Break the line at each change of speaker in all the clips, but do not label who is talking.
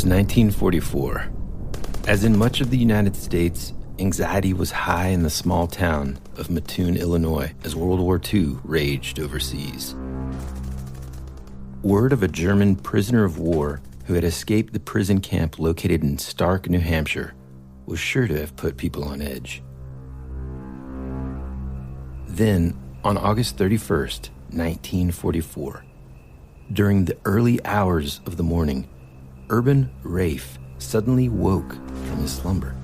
was 1944. As in much of the United States, anxiety was high in the small town of Mattoon, Illinois, as World War II raged overseas. Word of a German prisoner of war who had escaped the prison camp located in Stark, New Hampshire, was sure to have put people on edge. Then, on August 31st, 1944, during the early hours of the morning, Urban Rafe suddenly woke from his slumber.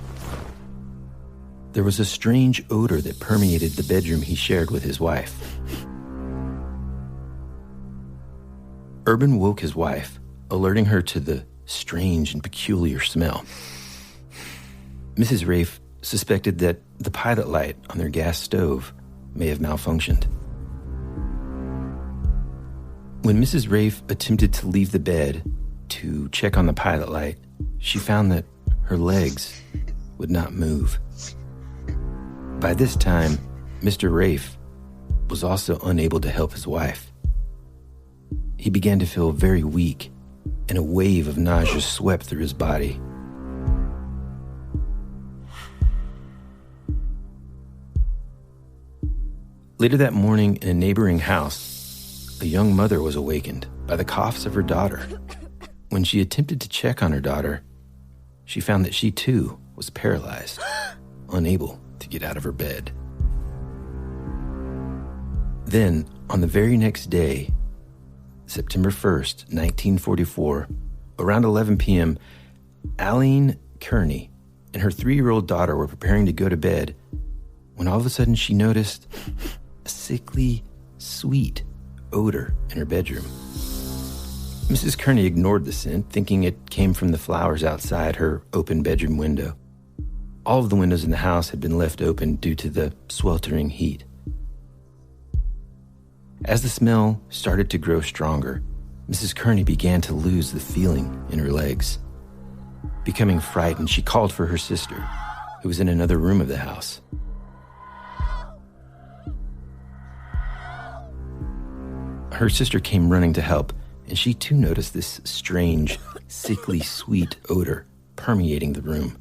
There was a strange odor that permeated the bedroom he shared with his wife. Urban woke his wife, alerting her to the strange and peculiar smell. Mrs. Rafe suspected that the pilot light on their gas stove may have malfunctioned. When Mrs. Rafe attempted to leave the bed to check on the pilot light, she found that her legs would not move. By this time, Mr. Rafe was also unable to help his wife. He began to feel very weak, and a wave of nausea swept through his body. Later that morning, in a neighboring house, a young mother was awakened by the coughs of her daughter. When she attempted to check on her daughter, she found that she too was paralyzed, unable to get out of her bed. Then, on the very next day, September 1st, 1944, around 11 p.m., Aline Kearney and her 3-year-old daughter were preparing to go to bed when all of a sudden she noticed a sickly, sweet odor in her bedroom. Mrs. Kearney ignored the scent, thinking it came from the flowers outside her open bedroom window. All of the windows in the house had been left open due to the sweltering heat. As the smell started to grow stronger, Mrs. Kearney began to lose the feeling in her legs. Becoming frightened, she called for her sister, who was in another room of the house. Her sister came running to help, and she too noticed this strange, sickly sweet odor permeating the room.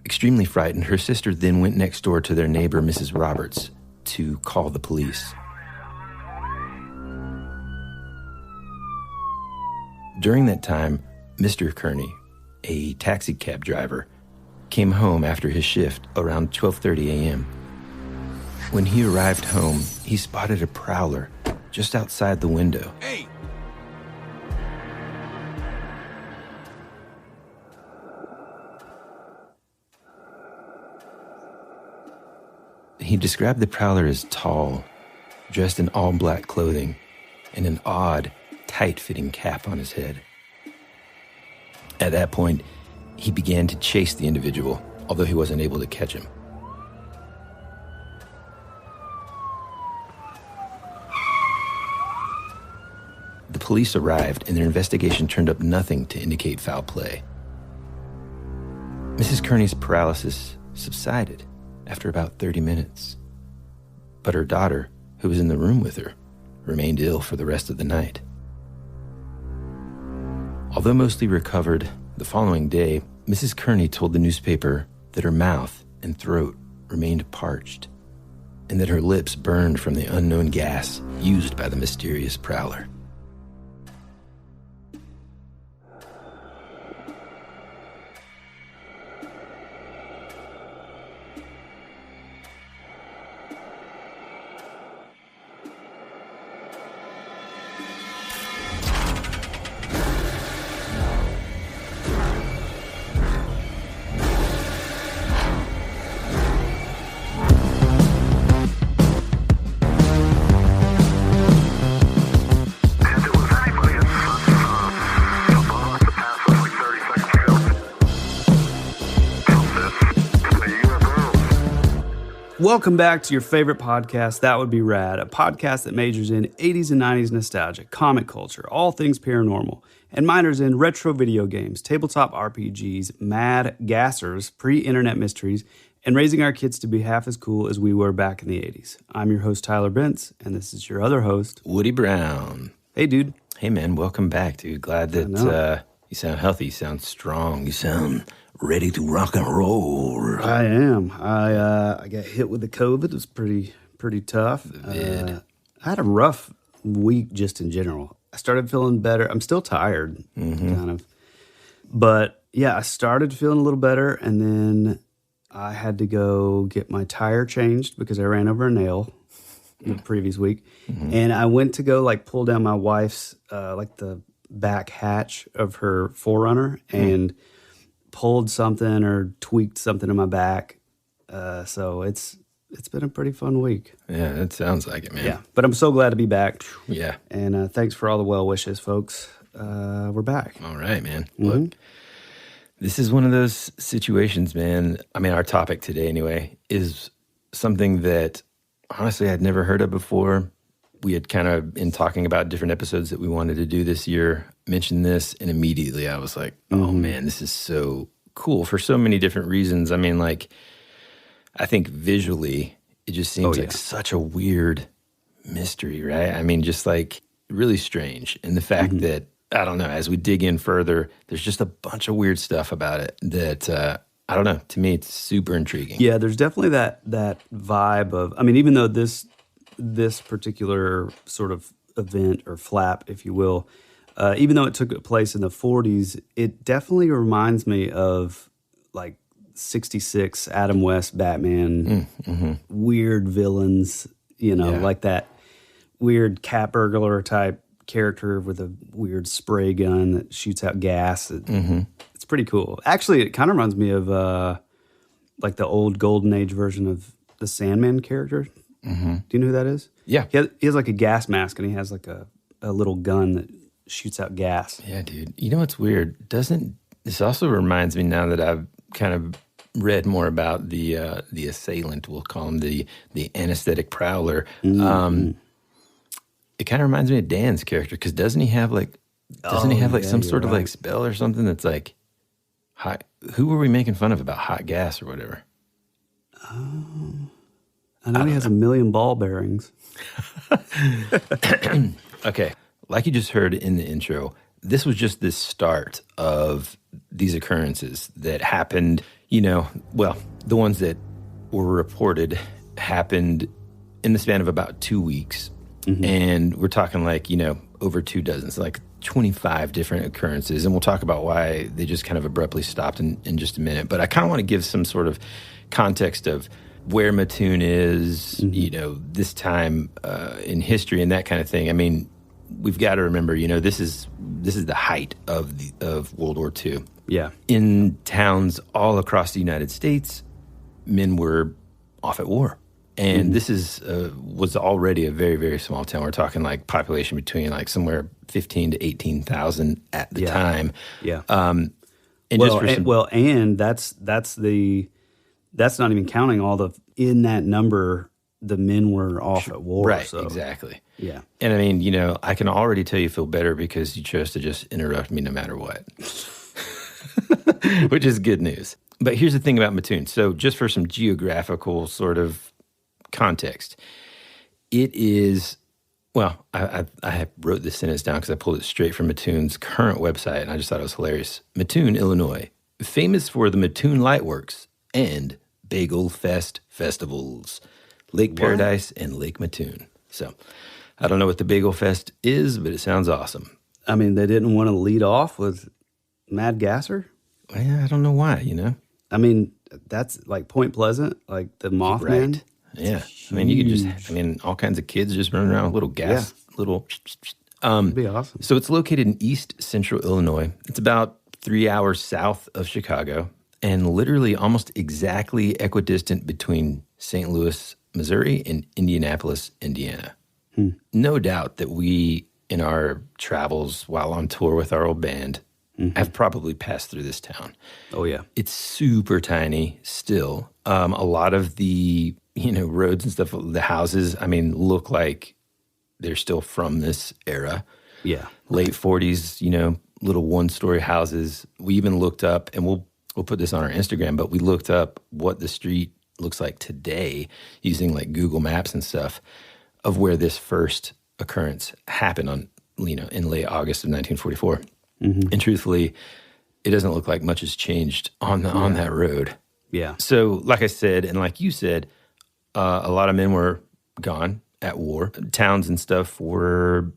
Extremely frightened, her sister then went next door to their neighbor, Mrs. Roberts, to call the police. During that time, Mr. Kearney, a taxi cab driver, came home after his shift around 12:30 a.m. When he arrived home, he spotted a prowler just outside the window.
Hey!
He described the prowler as tall, dressed in all black clothing, and an odd, tight-fitting cap on his head. At that point, he began to chase the individual, although he wasn't able to catch him. The police arrived, and their investigation turned up nothing to indicate foul play. Mrs. Kearney's paralysis subsided after about 30 minutes. But her daughter, who was in the room with her, remained ill for the rest of the night. Although mostly recovered, the following day, Mrs. Kearney told the newspaper that her mouth and throat remained parched, and that her lips burned from the unknown gas used by the mysterious prowler.
Welcome back to your favorite podcast, That Would Be Rad, a podcast that majors in 80s and 90s nostalgia, comic culture, all things paranormal, and minors in retro video games, tabletop RPGs, mad gassers, pre-internet mysteries, and raising our kids to be half as cool as we were back in the 80s. I'm your host, Tyler Bentz, and this is your other host,
Woody Brown.
Hey, dude.
Hey, man, welcome back, dude. Glad that You sound healthy. You sound strong. You sound ready to rock and roll.
I am. I got hit with the COVID. It was pretty tough. I had a rough week just in general. I started feeling better. I'm still tired, kind of. But yeah, I started feeling a little better, and then I had to go get my tire changed because I ran over a nail the previous week. And I went to go like pull down my wife's like the back hatch of her 4Runner and pulled something or tweaked something in my back. So it's been a pretty fun week.
Yeah, it sounds like it, man.
Yeah, but I'm so glad to be back.
Yeah.
And thanks for all the well wishes, folks. We're back.
All right, man. Look, this is one of those situations, man. I mean, our topic today, anyway, is something that honestly I'd never heard of before. We had kind of, in talking about different episodes that we wanted to do this year, mentioned this, and immediately I was like, oh man, this is so cool for so many different reasons. I mean, like, I think visually, it just seems like such a weird mystery, right? I mean, just like really strange. And the fact that, I don't know, as we dig in further, there's just a bunch of weird stuff about it that, I don't know, to me, it's super intriguing.
Yeah, there's definitely that vibe of, I mean, even though this particular sort of event or flap, if you will, even though it took place in the 40s, it definitely reminds me of like 66 Adam West Batman, weird villains, like that weird cat burglar type character with a weird spray gun that shoots out gas. It's pretty cool. Actually, it kind of reminds me of like the old Golden Age version of the Sandman character. Do you know who that is?
Yeah.
He has like a gas mask, and he has like a little gun that shoots out gas.
Yeah, dude. You know what's weird? This also reminds me, now that I've kind of read more about the assailant, we'll call him the anesthetic prowler. It kind of reminds me of Dan's character, because doesn't he have some sort of like spell or something that's like hot? Who were we making fun of about hot gas or whatever?
I know he has a million ball bearings.
Okay, like you just heard in the intro, this was just the start of these occurrences that happened, the ones that were reported happened in the span of about 2 weeks. And we're talking like, over 2 dozen, so like 25 different occurrences. And we'll talk about why they just kind of abruptly stopped in just a minute. But I kind of want to give some sort of context of where Mattoon is, this time in history and that kind of thing. I mean, we've got to remember, this is the height of World War II.
Yeah.
In towns all across the United States, men were off at war. And this was already a very, very small town. We're talking like population between like somewhere 15 to 18,000 at the time.
Yeah.
And
that's not even counting all in that number, the men were off at war.
Right,
so.
exactly.
Yeah.
And I mean, I can already tell you feel better because you chose to just interrupt me no matter what, which is good news. But here's the thing about Mattoon. So just for some geographical sort of context, it is, I wrote this sentence down because I pulled it straight from Mattoon's current website, and I just thought it was hilarious. Mattoon, Illinois, famous for the Mattoon Lightworks and Bagel Fest festivals, Lake Paradise and Lake Mattoon. So I don't know what the Bagel Fest is, but it sounds awesome.
I mean, they didn't want to lead off with Mad Gasser?
Well, I don't know why,
I mean, that's like Point Pleasant, like the Mothman.
Right. Yeah. I mean, you could all kinds of kids just running around with little gas,
It'd be awesome.
So it's located in East Central Illinois. It's about 3 hours south of Chicago and literally almost exactly equidistant between St. Louis, Missouri and Indianapolis, Indiana. No doubt that we, in our travels while on tour with our old band, have probably passed through this town.
Oh, yeah.
It's super tiny still. A lot of the, roads and stuff, the houses, I mean, look like they're still from this era.
Yeah.
Late 40s, little one-story houses. We even looked up, and we'll put this on our Instagram, but we looked up what the street looks like today using like Google Maps and stuff of where this first occurrence happened on, in late August of 1944. And truthfully, it doesn't look like much has changed on that road.
Yeah.
So, like I said, and like you said, a lot of men were gone at war. Towns and stuff were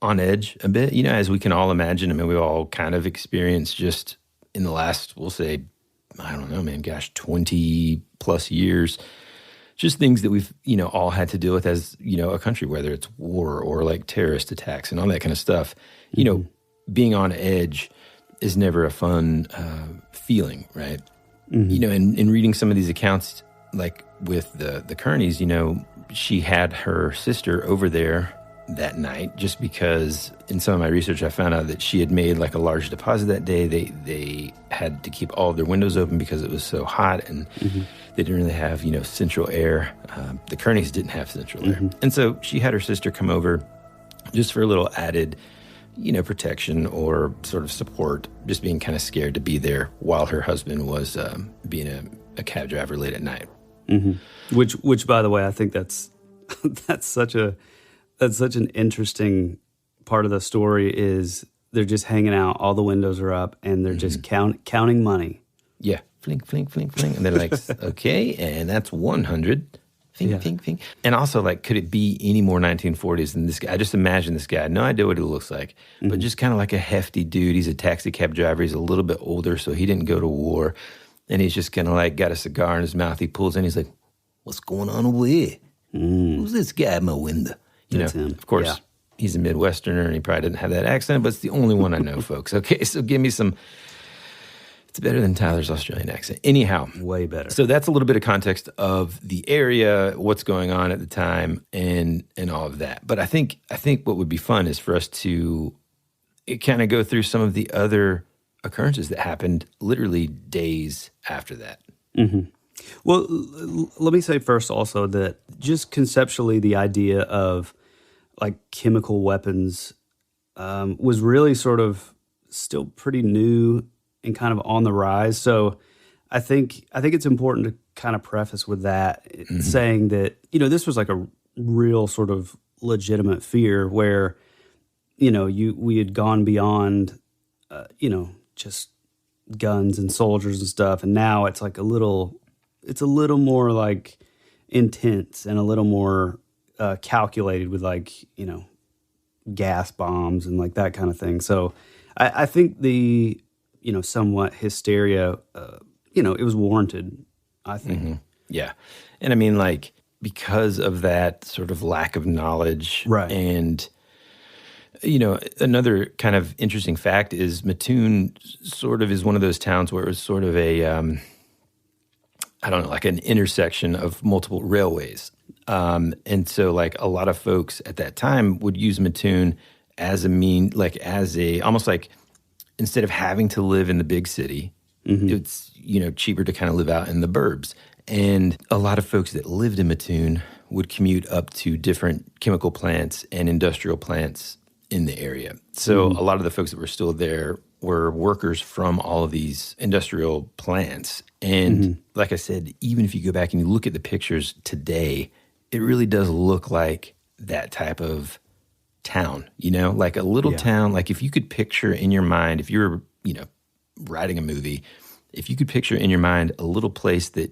on edge a bit, as we can all imagine. I mean, we all kind of experienced just in the last, we'll say, I don't know, man, gosh, 20 plus years, just things that we've, all had to deal with as, a country, whether it's war or like terrorist attacks and all that kind of stuff. Being on edge is never a fun feeling, right? In reading some of these accounts, like with the Kearneys, she had her sister over there that night just because in some of my research I found out that she had made like a large deposit that day. They had to keep all of their windows open because it was so hot, and they didn't really have, central air. The Kearneys didn't have central air. And so she had her sister come over just for a little added, protection or sort of support, just being kind of scared to be there while her husband was being a cab driver late at night.
Which, by the way, I think that's such an interesting part of the story is they're just hanging out, all the windows are up, and they're just counting money.
Yeah, flink, flink, flink, flink. And they're like, okay, and that's 100. Fink, fink, fink. And also, like, could it be any more 1940s than this guy? I just imagine this guy. I had no idea what he looks like, but just kind of like a hefty dude. He's a taxi cab driver. He's a little bit older, so he didn't go to war. And he's just kind of like got a cigar in his mouth. He pulls in. He's like, what's going on over here? Who's this guy at my window?
That's him.
Of course, he's a Midwesterner, and he probably didn't have that accent, but it's the only one I know, folks. Okay, so give me some. It's better than Tyler's Australian accent. Anyhow.
Way better.
So that's a little bit of context of the area, what's going on at the time, and all of that. But I think what would be fun is for us to kind of go through some of the other occurrences that happened literally days after that.
Well, let me say first also that just conceptually the idea of like chemical weapons was really sort of still pretty new and kind of on the rise. So I think it's important to kind of preface with that, saying that, this was like a real sort of legitimate fear where, we had gone beyond, just guns and soldiers and stuff. And now it's like a little more like intense and a little more calculated with like, gas bombs and like that kind of thing. So I think the, somewhat hysteria, it was warranted, I think.
Yeah. And I mean, like, because of that sort of lack of knowledge.
Right.
And, another kind of interesting fact is Mattoon sort of is one of those towns where it was sort of a, I don't know, like an intersection of multiple railways. And so like a lot of folks at that time would use Mattoon as almost like, instead of having to live in the big city, it's, cheaper to kind of live out in the burbs. And a lot of folks that lived in Mattoon would commute up to different chemical plants and industrial plants in the area. So a lot of the folks that were still there were workers from all of these industrial plants. And like I said, even if you go back and you look at the pictures today, it really does look like that type of town, like a little town. Like if you could picture in your mind, if you were, writing a movie, if you could picture in your mind a little place that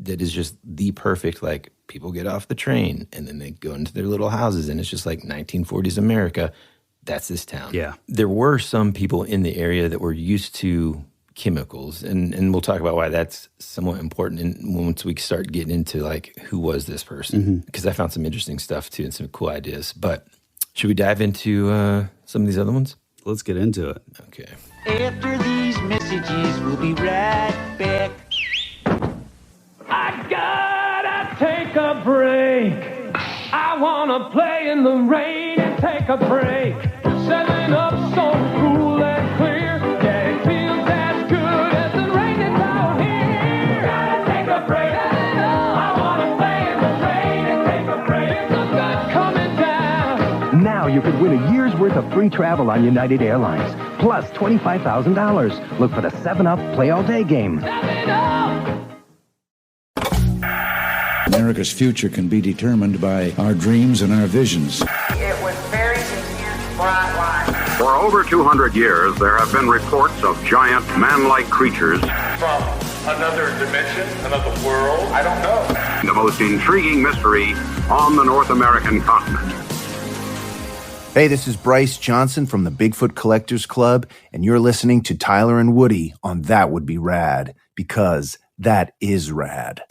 is just the perfect, like people get off the train and then they go into their little houses and it's just like 1940s America, that's this town.
Yeah.
There were some people in the area that were used to chemicals, and we'll talk about why that's somewhat important once we start getting into like who was this person, because I found some interesting stuff too and some cool ideas. But should we dive into some of these other ones?
Let's get into it.
Okay.
After these messages, we'll be right back.
I gotta take a break. I wanna play in the rain and take a break. 7 Up so cool and clear. Yeah, it feels as good as the rain that's out here. Gotta take a break. I wanna play in the rain and take a break. It's so good coming down.
Now you could win a year's worth of free travel on United Airlines, plus $25,000. Look for the 7 Up Play All Day game.
7 Up.
America's future can be determined by our dreams and our visions.
It was very intense, bright light. For over 200 years, there have been reports of giant man-like creatures.
From another dimension, another world, I don't know.
The most intriguing mystery on the North American continent.
Hey, this is Bryce Johnson from the Bigfoot Collectors Club, and you're listening to Tyler and Woody on That Would Be Rad, because that is rad.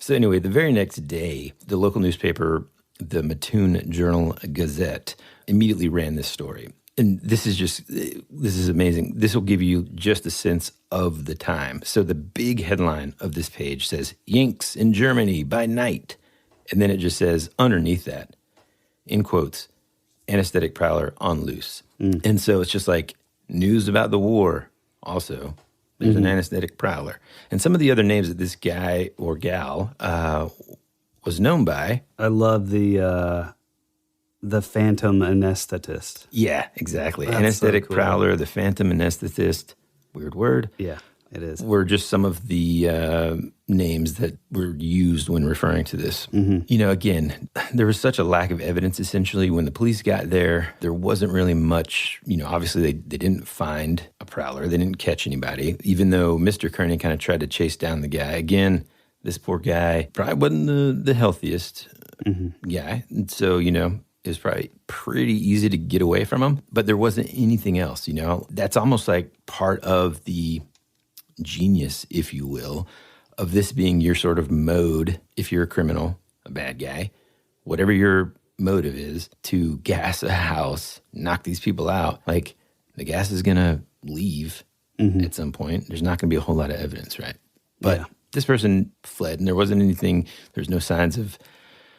So anyway, the very next day, the local newspaper, the Mattoon Journal-Gazette, immediately ran this story. And this is amazing. This will give you just a sense of the time. So the big headline of this page says, Yanks in Germany by night. And then it just says underneath that, in quotes, anesthetic prowler on loose. And so it's just like news about the war. Also, there's an anesthetic prowler. And some of the other names that this guy or gal was known by.
I love the phantom anesthetist.
Yeah, exactly.
That's
Anesthetic
so cool.
prowler, the phantom anesthetist. Weird word.
Yeah, it is.
Were just some of the names that were used when referring to this. You know, again, there was such a lack of evidence, essentially. When the police got there, there wasn't really much, obviously they didn't find a prowler. They didn't catch anybody, even though Mr. Kearney kind of tried to chase down the guy. Again, this poor guy probably wasn't the healthiest guy. And so, it was probably pretty easy to get away from him, but there wasn't anything else, That's almost like part of the genius, if you will, of this being your sort of mode, if you're a criminal, a bad guy, whatever your motive is, to gas a house, knock these people out, like the gas is going to leave at some point. There's not going to be a whole lot of evidence, right? But this person fled, and there wasn't anything, there's no signs of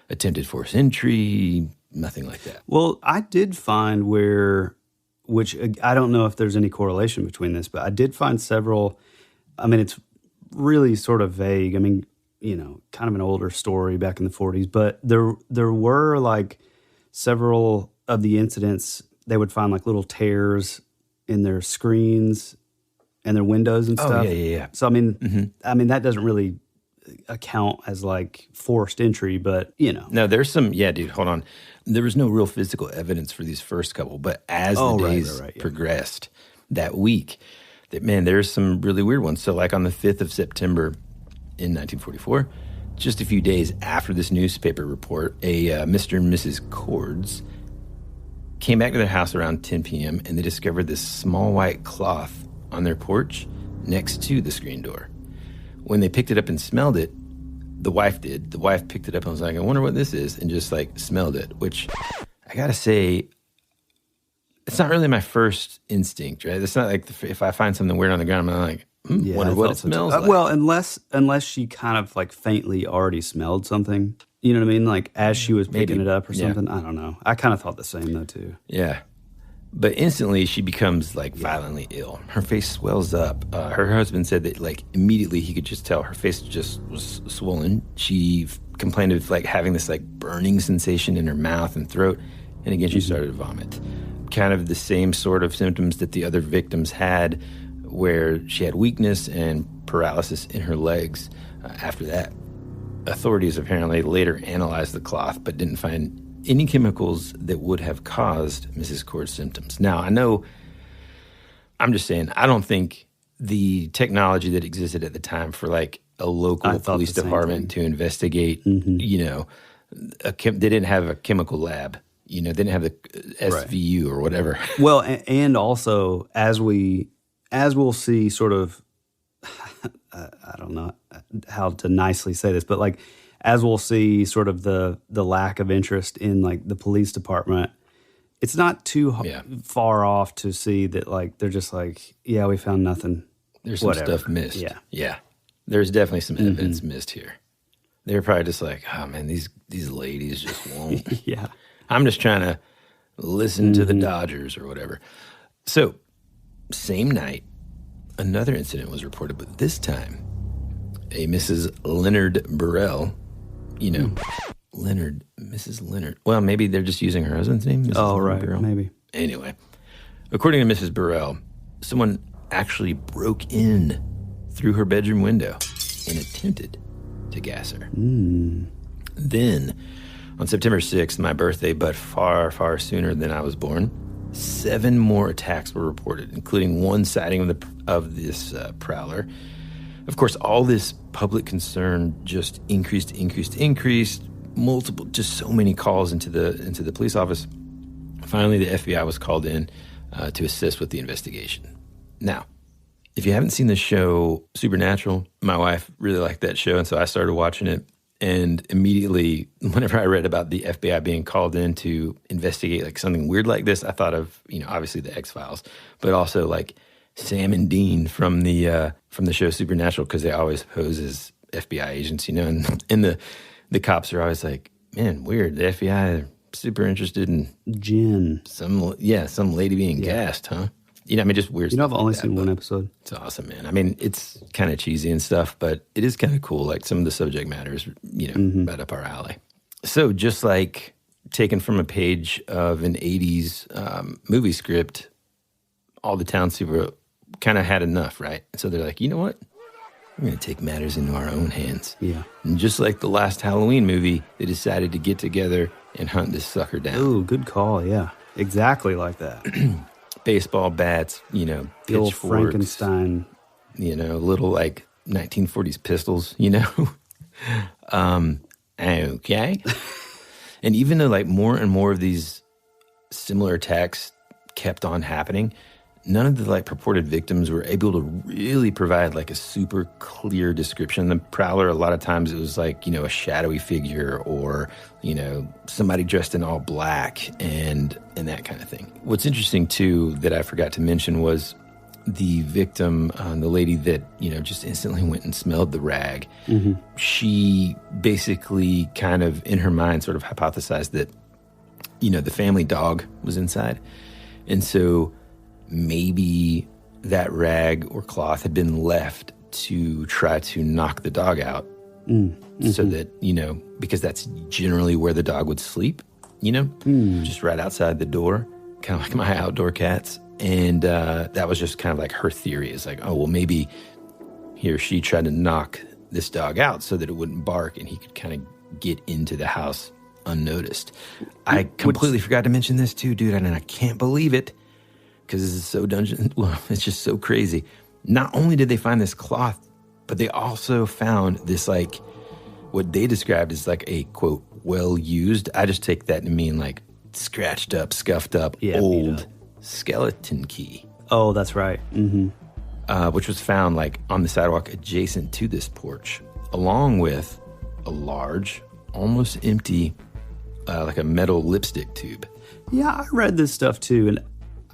attempted forced entry, nothing like that.
Well, I did find which I don't know if there's any correlation between this, but I did find several. I mean, it's really sort of vague. I mean, kind of an older story back in the 40s, but there were like several of the incidents, they would find like little tears in their screens and their windows and stuff.
Yeah.
So, I mean, that doesn't really account as like forced entry, but
No, there's some, dude, hold on. There was no real physical evidence for these first couple, but as the days progressed that week, there's some really weird ones. So like on the 5th of September in 1944, just a few days after this newspaper report, a Mr. and Mrs. Cords came back to their house around 10 p.m. and they discovered this small white cloth on their porch next to the screen door. When they picked it up and smelled it, the wife did. The wife picked it up and was like, I wonder what this is, and just like smelled it, which I gotta say, it's not really my first instinct, right? It's not like if I find something weird on the ground, I'm like, wonder what it smells like.
Well, unless she kind of like faintly already smelled something, you know what I mean? Like as she was picking it up or something. I don't know. I kind of thought the same though too.
Yeah. But instantly she becomes like violently ill. Her face swells up. Her husband said that like immediately he could just tell her face just was swollen. She complained of like having this like burning sensation in her mouth and throat. And again, she started to vomit. Kind of the same sort of symptoms that the other victims had, where she had weakness and paralysis in her legs after that. Authorities apparently later analyzed the cloth but didn't find any chemicals that would have caused Mrs. Cord's symptoms. Now, I'm just saying, I don't think the technology that existed at the time for like a local police department to investigate, they didn't have a chemical lab, they didn't have the SVU or whatever.
Well, and also as we'll see sort of, I don't know how to nicely say this, but like, as we'll see sort of the lack of interest in like the police department, it's not too far off to see that like they're just like, we found nothing.
There's some stuff missed. Yeah. There's definitely some evidence missed here. They're probably just like, oh man, these ladies just won't. I'm just trying to listen to the Dodgers or whatever. So, same night, another incident was reported, but this time, a Mrs. Leonard Burrell, Mrs. Leonard. Well, maybe they're just using her husband's name. Mrs.
Right,
Burrell.
maybe.
Anyway, according to Mrs. Burrell, someone actually broke in through her bedroom window and attempted to gas her. Then, On September 6th, my birthday, but far, far sooner than I was born, 7 more attacks were reported, including one sighting of this prowler. Of course, all this public concern just increased. Multiple, just so many calls into the police office. Finally, the FBI was called in to assist with the investigation. Now, if you haven't seen the show Supernatural, my wife really liked that show, and so I started watching it. And immediately, whenever I read about the FBI being called in to investigate like something weird like this, I thought of, obviously the X-Files, but also like Sam and Dean from the show Supernatural, because they always pose as FBI agents, and the cops are always like, man, weird. The FBI are super interested in
Jen.
Some lady being gassed, huh? Just weird.
I've only seen one episode.
It's awesome, man. It's kind of cheesy and stuff, but it is kind of cool. Like some of the subject matter is, right up our alley. So just like taken from a page of an 80s movie script, all the townspeople kind of had enough, right? So they're like, you know what? We're going to take matters into our own hands.
Yeah.
And just like the last Halloween movie, they decided to get together and hunt this sucker down.
Ooh, good call, yeah. Exactly like that.
Baseball bats,
the old
pitchforks,
Frankenstein.
Little like 1940s pistols, Okay. And even though like more and more of these similar attacks kept on happening, none of the like purported victims were able to really provide like a super clear description. The prowler, a lot of times it was like, a shadowy figure or, somebody dressed in all black and that kind of thing. What's interesting too that I forgot to mention was the victim, the lady that, just instantly went and smelled the rag. Mm-hmm. She basically kind of in her mind sort of hypothesized that, the family dog was inside. And so maybe that rag or cloth had been left to try to knock the dog out. Mm-hmm. So that, because that's generally where the dog would sleep, just right outside the door, kind of like my outdoor cats. And that was just kind of like her theory is like, oh, well, maybe he or she tried to knock this dog out so that it wouldn't bark and he could kind of get into the house unnoticed. I completely forgot to mention this too, dude, and I can't believe it. Because this is so it's just so crazy. Not only did they find this cloth, but they also found this, like, what they described as, like, a, quote, well-used, I just take that to mean, like, scratched up, scuffed up, old skeleton key.
Oh, that's right. Mm-hmm.
Which was found, like, on the sidewalk adjacent to this porch, along with a large, almost empty, like a metal lipstick tube.
Yeah, I read this stuff, too, and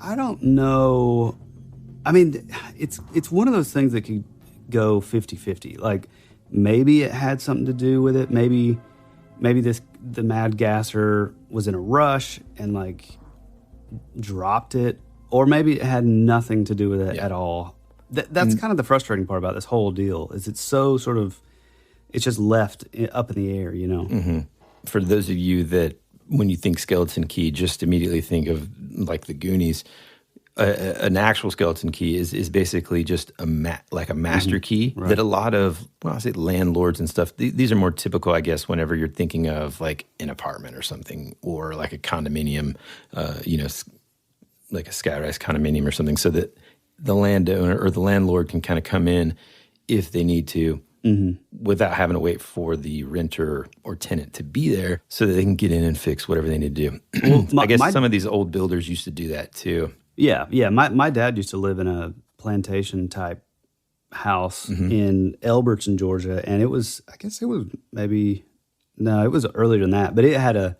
I don't know. It's one of those things that could go 50-50. Like, maybe it had something to do with it. Maybe the mad gasser was in a rush and, like, dropped it. Or maybe it had nothing to do with it at all. That's kind of the frustrating part about this whole deal, is it's so sort of, it's just left up in the air,
Mm-hmm. For those of you that, when you think skeleton key, just immediately think of like the Goonies. An actual skeleton key is basically just a master key that a lot of, I say landlords and stuff, these are more typical, I guess, whenever you're thinking of like an apartment or something, or like a condominium, like a skyrise condominium or something, so that the landowner or the landlord can kind of come in if they need to. Mm-hmm. Without having to wait for the renter or tenant to be there so that they can get in and fix whatever they need to do. Well, I guess some of these old builders used to do that too.
Yeah. My dad used to live in a plantation-type house in Elberton, Georgia, and it was earlier than that, but it had a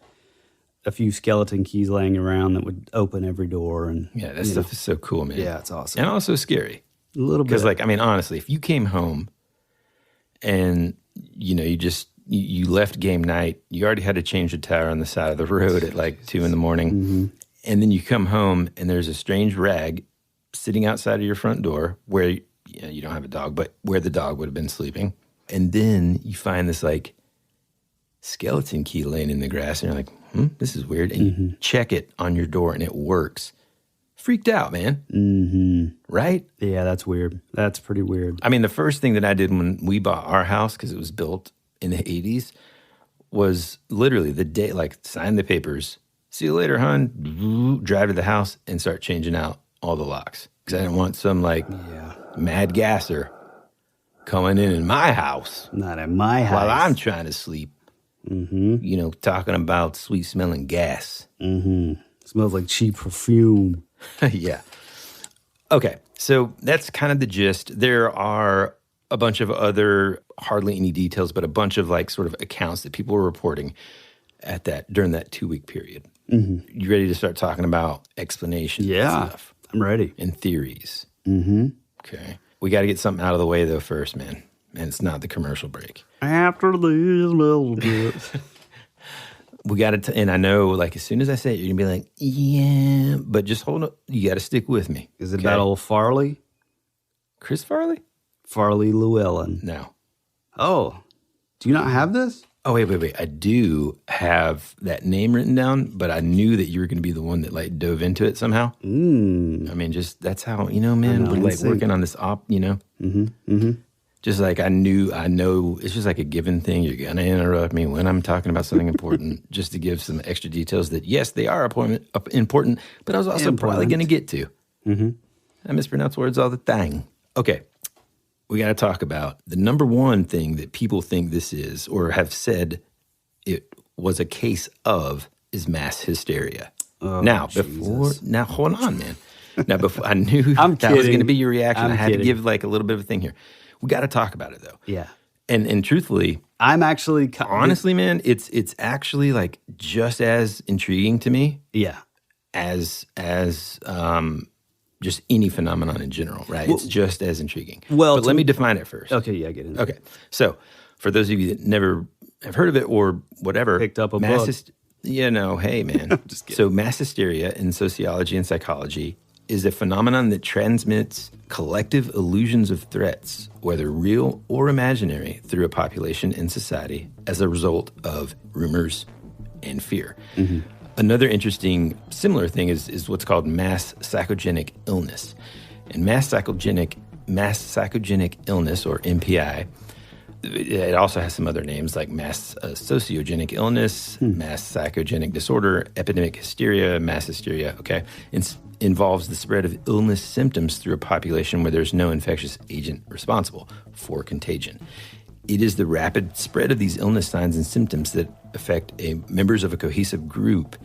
few skeleton keys laying around that would open every door. And
yeah, that stuff is so cool, man.
Yeah, it's awesome.
And also scary.
A little bit.
Because, like, honestly, if you came home and, you left game night, you already had to change the tire on the side of the road at like 2 a.m, and then you come home and there's a strange rag sitting outside of your front door where you don't have a dog, but where the dog would have been sleeping. And then you find this like skeleton key laying in the grass and you're like, this is weird. And you check it on your door and it works. Freaked out, man. Mm-hmm. Right?
Yeah, that's weird. That's pretty weird.
The first thing that I did when we bought our house, because it was built in the 80s, was literally the day, like, sign the papers, see you later, hon, drive to the house and start changing out all the locks. Because I didn't want some, like, mad gasser coming in my house.
Not in my house.
While I'm trying to sleep. You know, talking about sweet-smelling gas.
Smells like cheap perfume.
Yeah. Okay, so that's kind of the gist. There are a bunch of other, hardly any details, but a bunch of, like, sort of accounts that people were reporting at that during that 2-week period. You ready to start talking about explanations and stuff?
I'm ready.
And theories. Okay. We got to get something out of the way, though, first, man. And it's not the commercial break.
After these little bits.
We got to, and I know, like, as soon as I say it, you're going to be like, yeah, but just hold on. You got to stick with me.
Is it about old Farley?
Chris Farley?
Farley Llewellyn.
No.
Oh, do you not have this?
Oh, wait. I do have that name written down, but I knew that you were going to be the one that, like, dove into it somehow. I mean, just, that's how, you know, man, we're, like, working on this you know? Just like I know, it's just like a given thing. You're going to interrupt me when I'm talking about something important just to give some extra details that, yes, they are important, but I was also probably going to get to. I mispronounce words all the time. Okay. We got to talk about the number one thing that people think this is or have said it was a case of is mass hysteria. Now, hold on, man. Now, before I knew that was going to be your reaction, I had to give, like, a little bit of a thing here. We got to talk about it, though.
Yeah.
And truthfully,
I'm actually
honestly, man, it's actually, like, just as intriguing to me.
Yeah.
As just any phenomenon in general, right? Well, it's just as intriguing.
Well,
but let me define it first.
Okay, yeah, get into it.
Okay. So, for those of you that never have heard of it or whatever,
picked up a book.
Hey, man.
Just kidding.
So, mass hysteria in sociology and psychology is a phenomenon that transmits collective illusions of threats, whether real or imaginary, through a population and society as a result of rumors and fear. Another interesting, similar thing is what's called mass psychogenic illness. And mass psychogenic illness, or MPI, it also has some other names like mass sociogenic illness, mass psychogenic disorder, epidemic hysteria, mass hysteria, okay? It involves the spread of illness symptoms through a population where there's no infectious agent responsible for contagion. It is the rapid spread of these illness signs and symptoms that affect members of a cohesive group,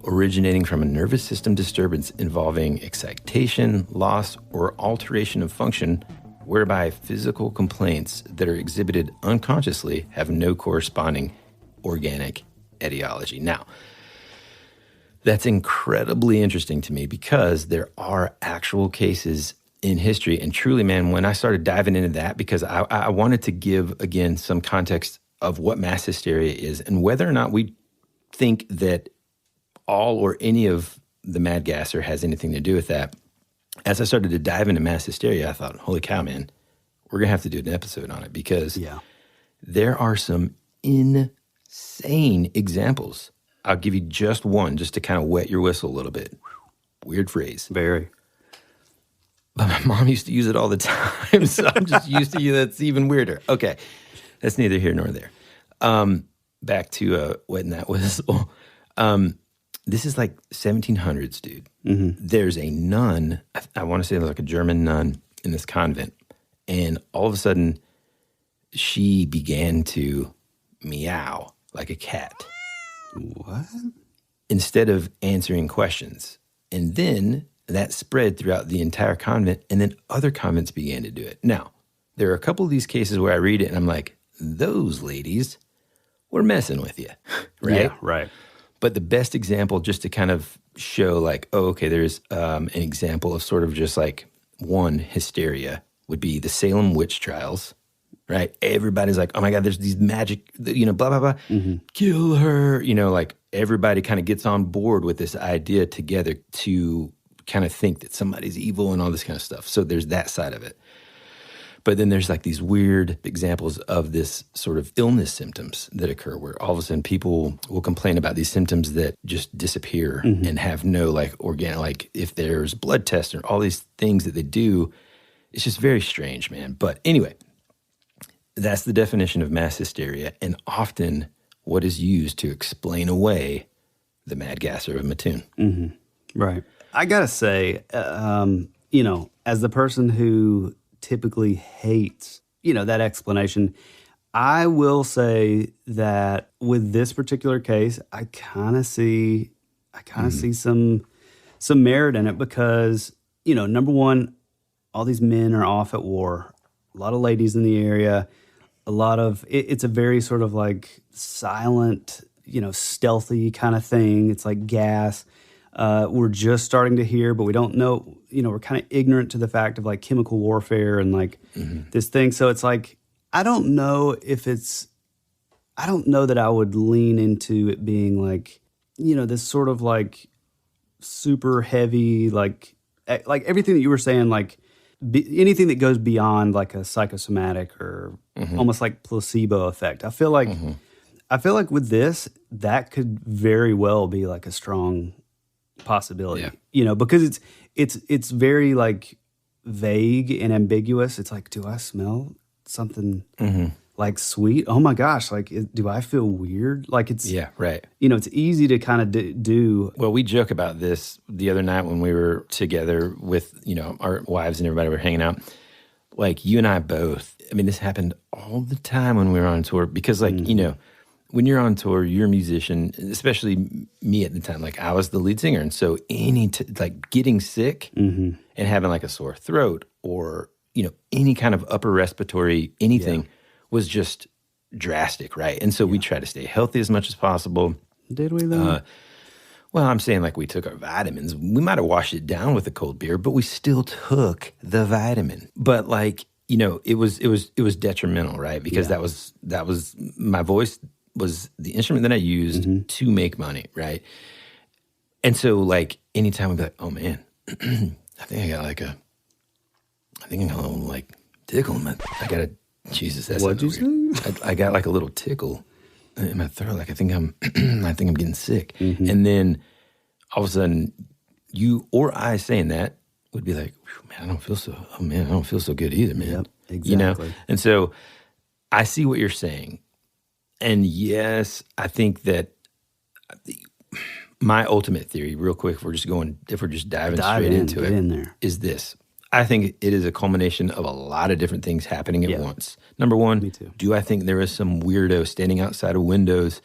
originating from a nervous system disturbance involving excitation, loss, or alteration of function, whereby physical complaints that are exhibited unconsciously have no corresponding organic etiology. Now, that's incredibly interesting to me because there are actual cases in history. And truly, man, when I started diving into that, because I wanted to give, again, some context of what mass hysteria is and whether or not we think that all or any of the mad gasser has anything to do with that. As I started to dive into mass hysteria, I thought, holy cow, man, we're going to have to do an episode on it because there are some insane examples. I'll give you just one just to kind of wet your whistle a little bit. Weird phrase.
Very.
But my mom used to use it all the time, so I'm just used to that's even weirder. Okay, that's neither here nor there. Back to wetting that whistle. This is like 1700s, dude. There's a nun, I want to say like a German nun in this convent, and all of a sudden, she began to meow like a cat.
What?
Instead of answering questions. And then that spread throughout the entire convent, and then other convents began to do it. Now, there are a couple of these cases where I read it, and I'm like, those ladies were messing with you, right?
Yeah, right.
But the best example, just to kind of show like, oh, okay, there's an example of sort of just like one hysteria would be the Salem witch trials, right? Everybody's like, oh my God, there's these magic, blah, blah, blah, kill her. Like everybody kind of gets on board with this idea together to kind of think that somebody's evil and all this kind of stuff. So there's that side of it. But then there's like these weird examples of this sort of illness symptoms that occur where all of a sudden people will complain about these symptoms that just disappear and have no like organic, like if there's blood tests or all these things that they do, it's just very strange, man. But anyway, that's the definition of mass hysteria. And often what is used to explain away the mad gasser of Mattoon.
Mm-hmm. Right. I gotta say, you know, as the person who typically hates, you know, that explanation, I will say that with this particular case, I kind of see some merit in it because, you know, number one, all these men are off at war, a lot of ladies in the area, a lot of it's a very sort of like silent, you know, stealthy kind of thing. It's like gas. We're just starting to hear, but we don't know, you know, we're kind of ignorant to the fact of like chemical warfare and like this thing. So it's like, I don't know that I would lean into it being like, you know, this sort of like super heavy, like everything that you were saying, like anything that goes beyond like a psychosomatic or almost like placebo effect. I feel like with this, that could very well be like a strong possibility, you know, because it's very like vague and ambiguous. It's like, do I smell something like sweet? Oh my gosh, like do I feel weird? Like it's right. You know, it's easy to kind of do.
Well, we joke about this the other night when we were together with, you know, our wives and everybody were hanging out. Like you and I both. I mean, this happened all the time when we were on tour because, like, you know, when you're on tour, you're a musician, especially me at the time. Like I was the lead singer, and so like getting sick and having like a sore throat or, you know, any kind of upper respiratory anything was just drastic, right? And so we try to stay healthy as much as possible.
Did we though?
Well, I'm saying like we took our vitamins. We might have washed it down with a cold beer, but we still took the vitamin. But like, you know, it was detrimental, right? Because that was my voice was the instrument that I used to make money, right? And so like anytime we'd be like, oh man, I think I got a little like tickle in my, Jesus, that's
what'd you say?
I got like a little tickle in my throat. Like I think I'm getting sick. And then all of a sudden you or I saying that would be like, man, I don't feel so good either, man.
Yep, exactly.
You know? And so I see what you're saying. And yes, I think that my ultimate theory, real quick, if we're just diving straight into it, is this. I think it is a culmination of a lot of different things happening at once. Number one,
me too.
Do I think there is some weirdo standing outside of windows?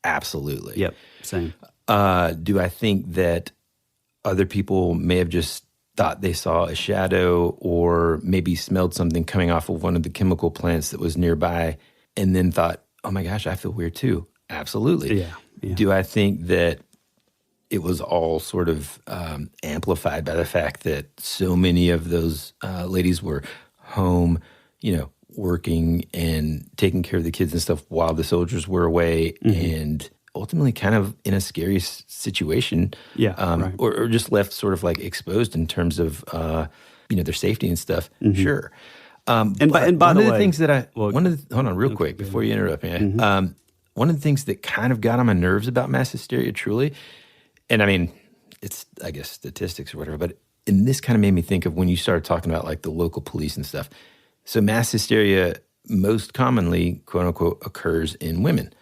Absolutely.
Yep, same.
Do I think that other people may have just thought they saw a shadow or maybe smelled something coming off of one of the chemical plants that was nearby and then thought, oh my gosh, I feel weird too? Absolutely.
Yeah.
Do I think that it was all sort of amplified by the fact that so many of those ladies were home, you know, working and taking care of the kids and stuff while the soldiers were away and ultimately kind of in a scary situation, right. or just left sort of like exposed in terms of, you know, their safety and stuff, sure.
And by the way,
things that hold on real quick before you interrupt me. One of the things that kind of got on my nerves about mass hysteria, truly, and I mean, it's, I guess, statistics or whatever, but and this kind of made me think of when you started talking about like the local police and stuff. So mass hysteria most commonly, quote unquote, occurs in women.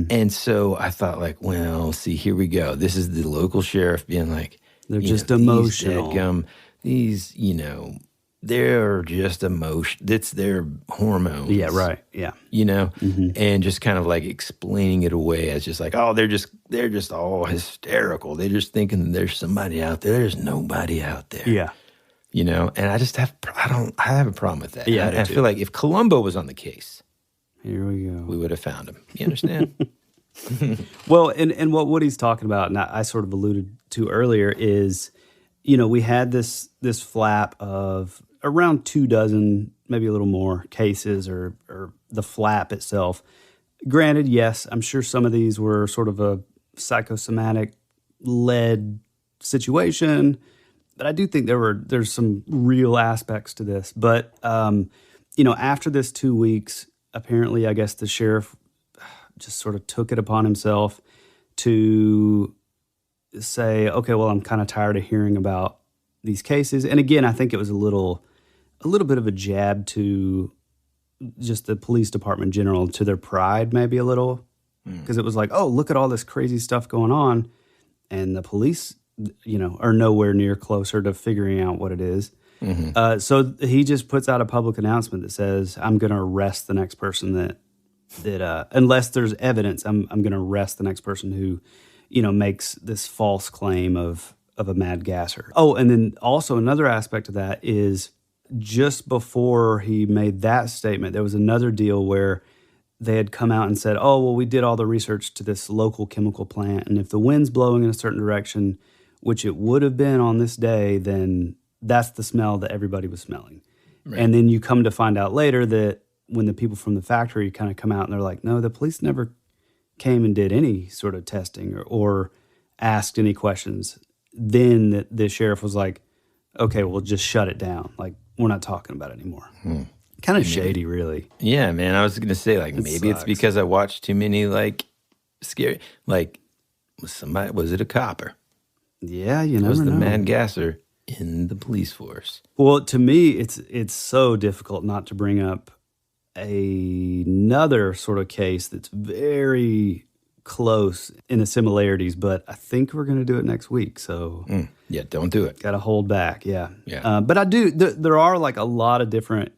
And so I thought like, well, see, here we go. This is the local sheriff being like,
they're just emotional.
These, you know, they're just emotion. It's their hormones.
Yeah, right. Yeah.
You know, and just kind of like explaining it away as just like, oh, they're just all hysterical. They're just thinking there's somebody out there. There's nobody out there.
Yeah.
You know, and I have a problem with that.
Yeah,
I feel like if Columbo was on the case,
here we go,
we would have found him. You understand?
Well, and what Woody's talking about, and I sort of alluded to earlier, is, you know, we had this flap of around 24, maybe a little more cases, or the flap itself. Granted, yes, I'm sure some of these were sort of a psychosomatic led situation, but I do think there's some real aspects to this. But you know, after this 2 weeks, apparently, I guess the sheriff just sort of took it upon himself to say, okay, well, I'm kind of tired of hearing about these cases. And again, I think it was a little bit of a jab to just the police department in general, to their pride, maybe a little. because it was like, oh, look at all this crazy stuff going on, and the police, are nowhere near closer to figuring out what it is. So he just puts out a public announcement that says, I'm going to arrest the next person that unless there's evidence, I'm going to arrest the next person who, makes this false claim of a mad gasser. Oh, and then also another aspect of that is just before he made that statement, there was another deal where they had come out and said, oh, well, we did all the research to this local chemical plant, and if the wind's blowing in a certain direction, which it would have been on this day, then that's the smell that everybody was smelling. Right. And then you come to find out later that when the people from the factory kind of come out and they're like, no, the police never came and did any sort of testing or asked any questions, then the sheriff was like, okay, well, just shut it down. Like, we're not talking about it anymore. Kind of shady, really.
Yeah, man. I was going to say, like, maybe it's because I watched too many, like, scary, like, was it a copper?
Yeah, you never know.
Was the mad gasser in the police force?
Well, to me, it's so difficult not to bring up another sort of case that's very close in the similarities, but I think we're going to do it next week. So
yeah, don't do it.
Got to hold back. Yeah. But I do. There are like a lot of different.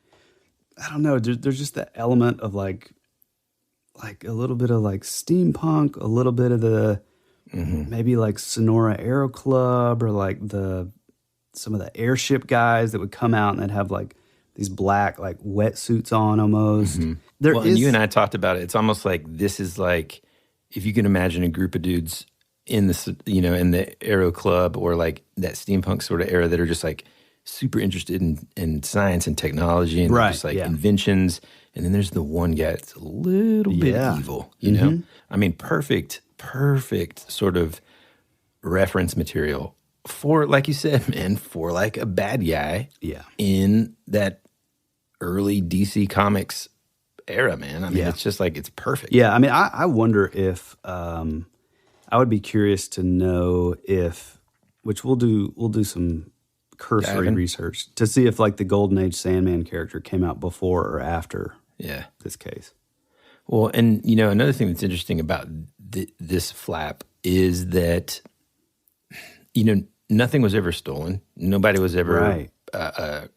I don't know. There's just that element of like a little bit of like steampunk, a little bit of the maybe like Sonora Aero Club, or like some of the airship guys that would come out and they'd have like these black like wetsuits on almost.
And you and I talked about it. It's almost like this is like if you can imagine a group of dudes in the in the Aero Club or like that steampunk sort of era that are just like super interested in science and technology and just like inventions. And then there's the one guy that's a little bit evil, you know? I mean, perfect sort of reference material for, like you said, man, for like a bad guy in that early DC Comics era, man. I mean, it's just like, it's perfect.
Yeah, I mean, I wonder if, I would be curious to know if, which we'll do some cursory research to see if like the Golden Age Sandman character came out before or after this case.
Well, and another thing that's interesting about this flap is that, nothing was ever stolen. Nobody was ever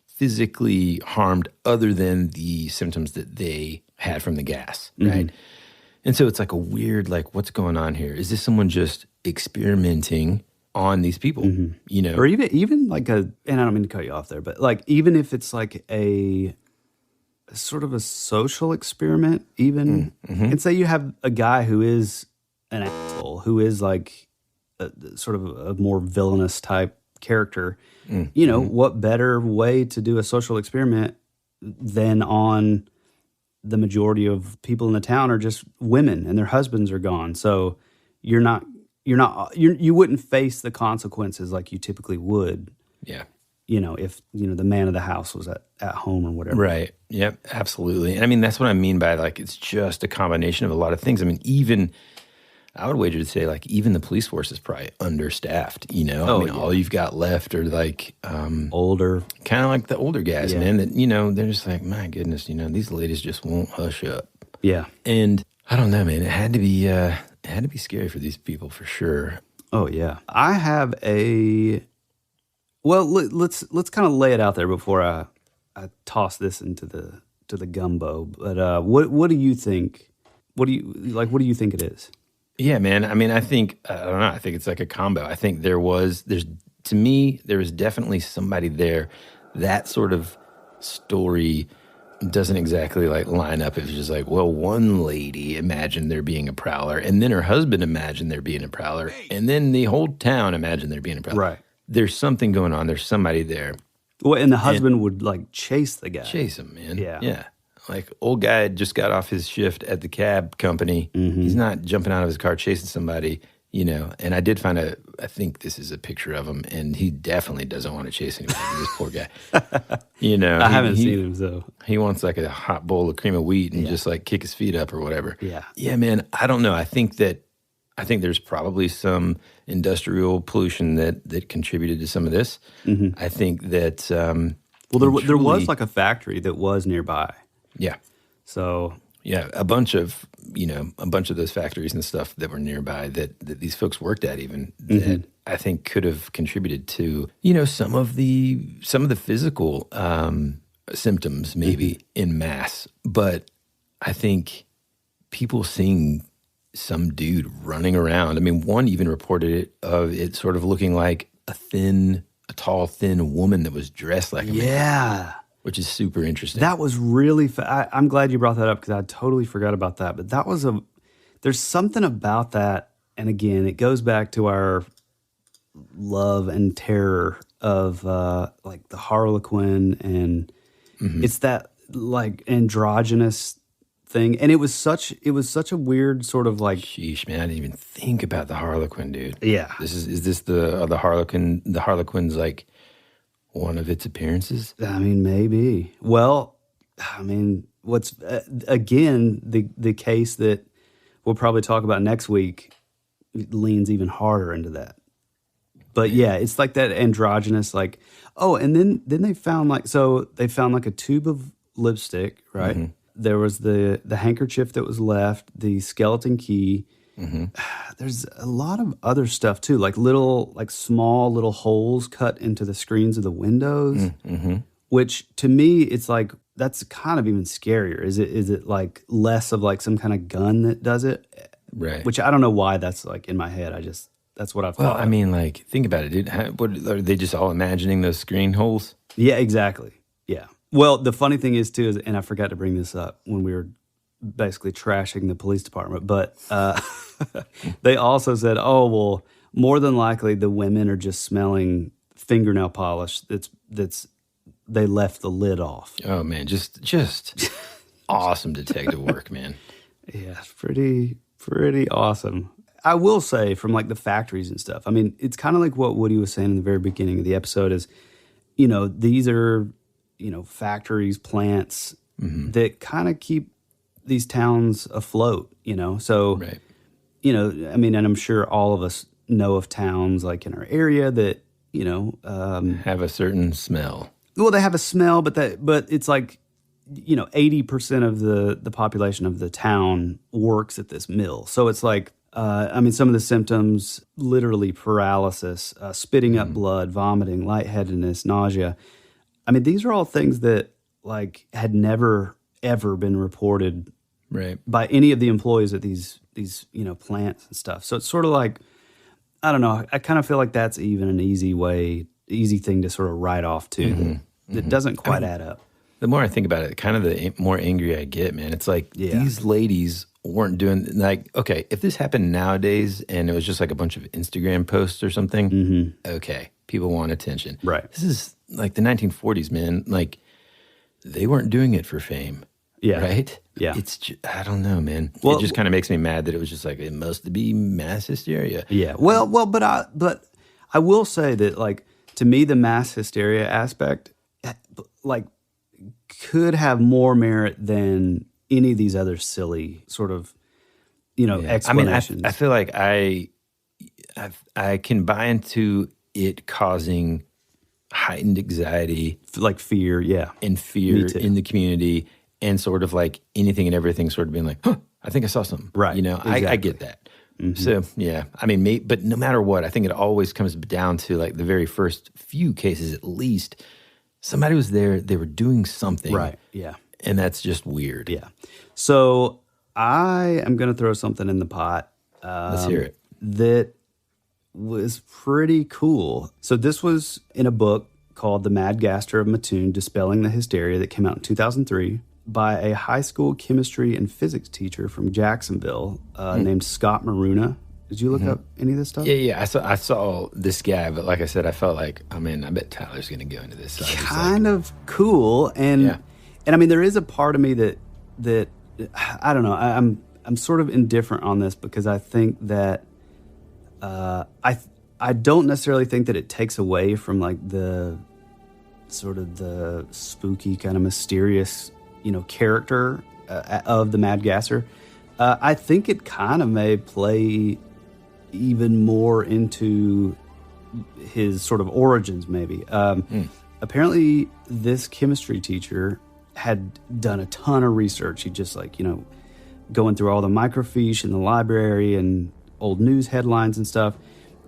physically harmed other than the symptoms that they had from the gas, right? And so it's like a weird, like, what's going on here? Is this someone just experimenting on these people,
Or even like and I don't mean to cut you off there, but like even if it's like a sort of a social experiment, even, and say you have a guy who is an asshole, who is like a, sort of a more villainous type character, what better way to do a social experiment than on the majority of people in the town are just women and their husbands are gone. So you wouldn't face the consequences like you typically would.
Yeah.
If, the man of the house was at home or whatever.
Right. Yep. Absolutely. And I mean, that's what I mean by like, it's just a combination of a lot of things. I mean, I would wager to say like, even the police force is probably understaffed, all you've got left are like,
older,
kind of like the older guys, man, that, they're just like, my goodness, these ladies just won't hush up.
Yeah.
And I don't know, man, it had to be scary for these people for sure.
Oh yeah. I have let's kind of lay it out there before I toss this into the gumbo. But what do you think? What do you think it is?
Yeah, man. I mean, I think it's like a combo. I think there was definitely somebody there. That sort of story doesn't exactly like line up. It's just like, well, one lady imagined there being a prowler, and then her husband imagined there being a prowler, and then the whole town imagined there being a prowler.
Right.
There's something going on. There's somebody there.
Well, and the husband would like chase the guy.
Chase him, man.
Yeah.
Like, old guy just got off his shift at the cab company. He's not jumping out of his car chasing somebody, And I did find I think this is a picture of him, and he definitely doesn't want to chase anybody. This poor guy.
I haven't seen him, so.
He wants like a hot bowl of cream of wheat and just like kick his feet up or whatever.
Yeah.
Yeah, man. I don't know. I think there's probably some industrial pollution that contributed to some of this. I think that.
There was like a factory that was nearby.
Yeah.
So
Yeah, a bunch of those factories and stuff that were nearby that these folks worked at even that I think could have contributed to, some of the physical symptoms maybe in mass. But I think people seeing some dude running around, I mean, one even reported it sort of looking like a tall, thin woman that was dressed like a man. Which is super interesting.
That was really, I'm glad you brought that up because I totally forgot about that. But there's something about that. And again, it goes back to our love and terror of like the Harlequin and it's that like androgynous thing. And it was such a weird sort of like.
Sheesh, man, I didn't even think about the Harlequin, dude.
Yeah.
Is this the Harlequin? The Harlequin's like one of its appearances?
I mean, maybe. Well, I mean, what's again the case that we'll probably talk about next week leans even harder into that. But yeah, it's like that androgynous, like, oh, and then they found like a tube of lipstick, right? There was the handkerchief that was left, the skeleton key. There's a lot of other stuff too, like small little holes cut into the screens of the windows, which to me, it's like, that's kind of even scarier. Is it like less of like some kind of gun that does it?
Right.
Which I don't know why that's like in my head. That's what I've thought.
Well, I mean, like, think about it, dude. What are they just all imagining those screen holes?
Yeah, exactly. Yeah. Well, the funny thing is too, and I forgot to bring this up when we were basically trashing the police department, but they also said, oh, well, more than likely the women are just smelling fingernail polish that's they left the lid off.
Oh man, just awesome detective work, man.
Yeah, it's pretty awesome. I will say, from like the factories and stuff, I mean, it's kind of like what Woody was saying in the very beginning of the episode is, these are, factories, plants that kind of keep these towns afloat, So,
right.
I mean, and I'm sure all of us know of towns like in our area that,
have a certain smell.
Well, they have a smell, but it's like, 80% of the population of the town works at this mill. So it's like, I mean, some of the symptoms, literally paralysis, spitting up blood, vomiting, lightheadedness, nausea. I mean, these are all things that like had never, ever been reported by any of the employees at these plants and stuff. So it's sort of like, I don't know, I kind of feel like that's even an easy thing to sort of write off too. That doesn't quite add up.
The more I think about it, kind of the more angry I get, man. It's like these ladies weren't doing, like, okay, if this happened nowadays and it was just like a bunch of Instagram posts or something, okay, people want attention.
Right.
This is like the 1940s, man. Like, they weren't doing it for fame.
Yeah.
Right?
Yeah.
It's just, I don't know, man.
Well,
it just kind of makes me mad that it was just like, it must be mass hysteria.
Yeah. Well, but I will say that, like, to me, the mass hysteria aspect, like, could have more merit than any of these other silly sort of, explanations.
I mean, I feel like I can buy into it causing heightened anxiety,
like fear,
and fear in the community, and sort of like anything and everything sort of being like, huh, I think I saw something.
Right. Exactly.
I get that. So, yeah, I mean, but no matter what, I think it always comes down to like the very first few cases, at least, somebody was there, they were doing something.
Right, yeah.
And that's just weird.
Yeah. So I am going to throw something in the pot.
Let's hear it.
That was pretty cool. So this was in a book called The Mad Gaster of Mattoon, Dispelling the Hysteria, that came out in 2003 by a high school chemistry and physics teacher from Jacksonville named Scott Maruna. Did you look up any of this stuff?
Yeah. I saw this guy, but like I said, I felt like, I bet Tyler's going to go into this. So
kind of cool. And I mean, there is a part of me that I don't know. I'm sort of indifferent on this because I think that I don't necessarily think that it takes away from like the sort of the spooky kind of mysterious, character of the Mad Gasser. I think it kind of may play even more into his sort of origins, maybe. Apparently, this chemistry teacher had done a ton of research. He just going through all the microfiche in the library and old news headlines and stuff.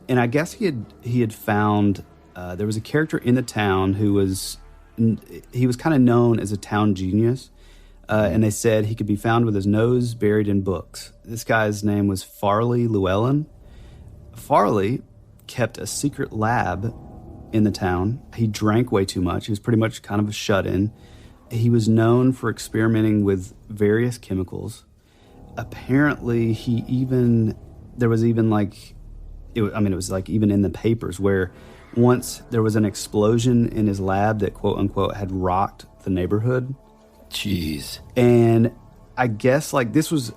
And I guess he had found there was a character in the town who was kind of known as a town genius. And they said he could be found with his nose buried in books. This guy's name was Farley Llewellyn. Farley kept a secret lab in the town. He drank way too much. He was pretty much kind of a shut-in. He was known for experimenting with various chemicals. Apparently, there was even it was like even in the papers where once there was an explosion in his lab that quote unquote had rocked the neighborhood.
Jeez.
And I guess this was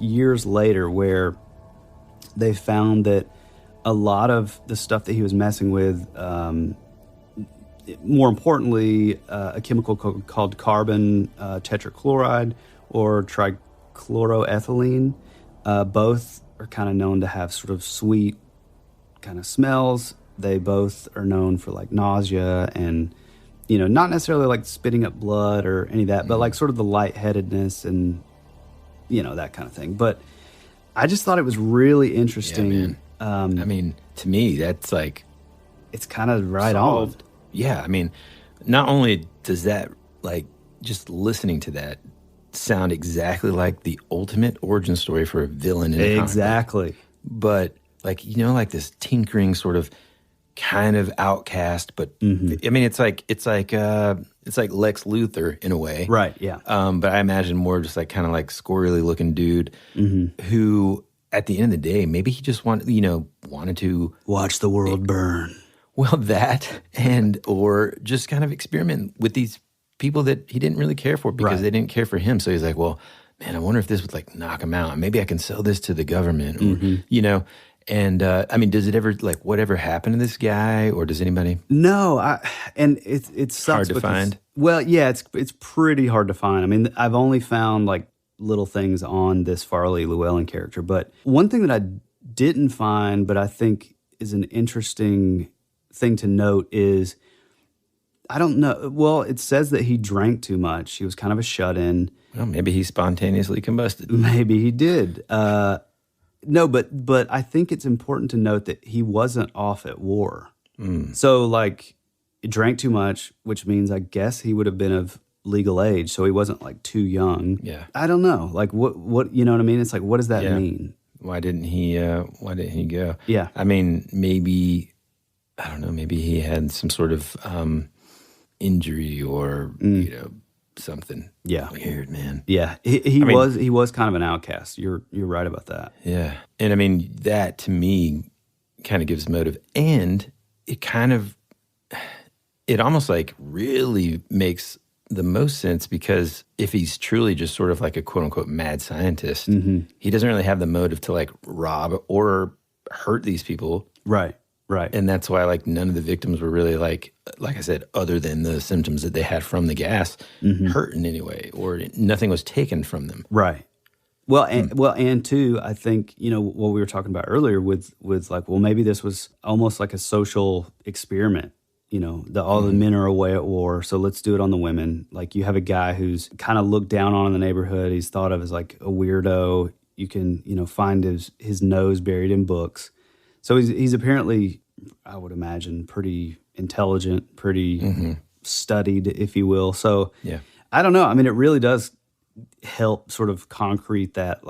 years later where they found that a lot of the stuff that he was messing with, more importantly, a chemical called carbon tetrachloride or trichloroethylene, both are kind of known to have sort of sweet kind of smells. They both are known for nausea and, not necessarily spitting up blood or any of that, but sort of the lightheadedness and, that kind of thing. But I just thought it was really interesting.
Yeah, man. To me, that's
it's kind of right
solved.
on.
Yeah, not only does that, just listening to that sound exactly like the ultimate origin story for a villain in a comic book,
exactly,
but this tinkering sort of kind of outcast, but it's like Lex Luthor in a way,
right? Yeah.
But I imagine more just kind of squirrely looking dude who, at the end of the day, maybe he just wanted to
watch the world burn.
Well, that or just kind of experiment with these people that he didn't really care for because they didn't care for him. So he's like, well, man, I wonder if this would knock him out. Maybe I can sell this to the government, or And does it ever whatever happened to this guy, or does anybody?
No, it sucks.
Hard to find.
Well, yeah, it's pretty hard to find. I've only found little things on this Farley Llewellyn character, but one thing that I didn't find, but I think is an interesting thing to note is, I don't know. Well, it says that he drank too much. He was kind of a shut-in.
Well, maybe he spontaneously combusted.
Maybe he did. No, but I think it's important to note that he wasn't off at war. So he drank too much, which means I guess he would have been of legal age, so he wasn't too young.
Yeah.
I don't know. What you know what I mean? It's what does that mean?
Why didn't he go?
Yeah.
Maybe I don't know, maybe he had some sort of injury or something.
Yeah.
Weird, man.
Yeah. He was kind of an outcast. You're right about that.
Yeah. And that to me kind of gives motive, and it almost really makes the most sense, because if he's truly just sort of a quote unquote mad scientist, he doesn't really have the motive to rob or hurt these people.
Right. Right.
And that's why none of the victims were really like I said, other than the symptoms that they had from the gas, hurt in any way, or nothing was taken from them.
Right. Well, and too, I think, what we were talking about earlier with maybe this was almost like a social experiment. All the men are away at war, so let's do it on the women. You have a guy who's kind of looked down on in the neighborhood. He's thought of as a weirdo. You can, find his nose buried in books. So he's apparently, I would imagine, pretty intelligent, pretty studied, if you will. So
yeah.
I don't know. It really does help sort of concrete that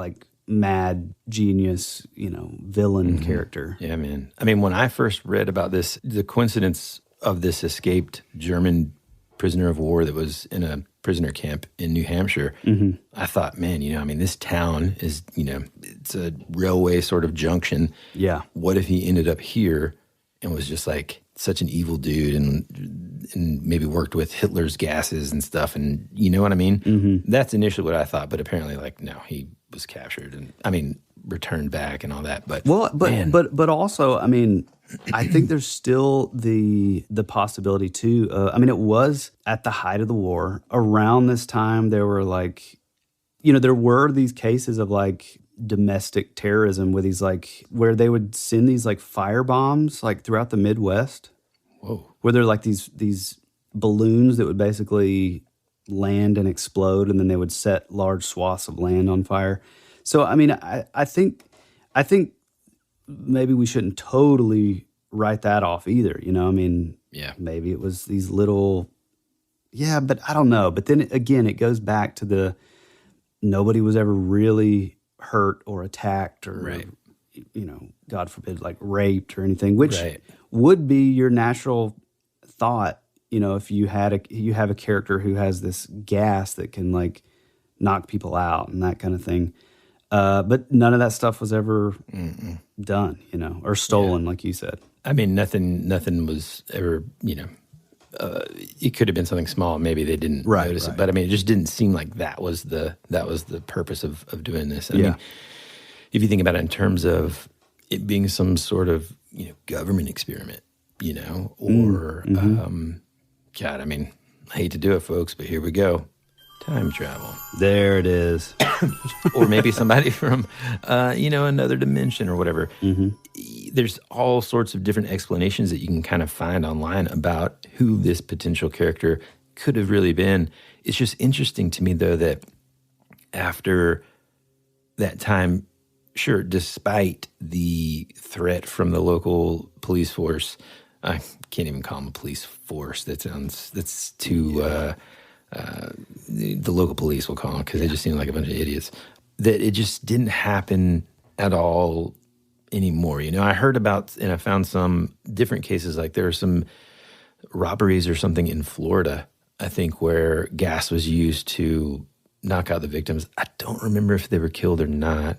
mad genius, villain character.
Yeah, man. When I first read about this, the coincidence of this escaped German prisoner of war that was in a prisoner camp in New Hampshire, I thought, man, this town is, it's a railway sort of junction.
Yeah.
What if he ended up here and was just such an evil dude and maybe worked with Hitler's gases and stuff, and you know what I mean? That's initially what I thought, but apparently no, he was captured and returned back and all that. But
but also, I think there's still the possibility too. It was at the height of the war. Around this time, there were there were these cases of domestic terrorism with these where they would send these fire bombs throughout the Midwest.
Whoa.
Where they're these balloons that would basically land and explode, and then they would set large swaths of land on fire. So, I mean, I think maybe we shouldn't totally write that off either. You know, I mean, maybe it was these little, but I don't know. But then again, it goes back to nobody was ever really hurt or attacked or, you know, God forbid, like raped or anything, which would be your natural thought. You know, if you have a character who has this gas that can like knock people out and that kind of thing. But none of that stuff was ever done, you know, or stolen, like you said.
I mean, nothing was ever, you know, it could have been something small. Maybe they didn't notice it, but I mean, it just didn't seem like that was the purpose of doing this. I mean, if you think about it in terms of it being some sort of, you know, government experiment, you know, or, God, I mean, I hate to do it, folks, but here we go. Time travel.
There it is.
Or maybe somebody from, you know, another dimension or whatever. There's all sorts of different explanations that you can kind of find online about who this potential character could have really been. It's just interesting to me, though, that after that time, sure, despite the threat from the local police force, I can't even call them a police force. That's too... the local police will call them because they just seem like a bunch of idiots. That it just didn't happen at all anymore. You know, I heard about and I found some different cases. Like there are some robberies or something in Florida, I think, where gas was used to knock out the victims. I don't remember if they were killed or not,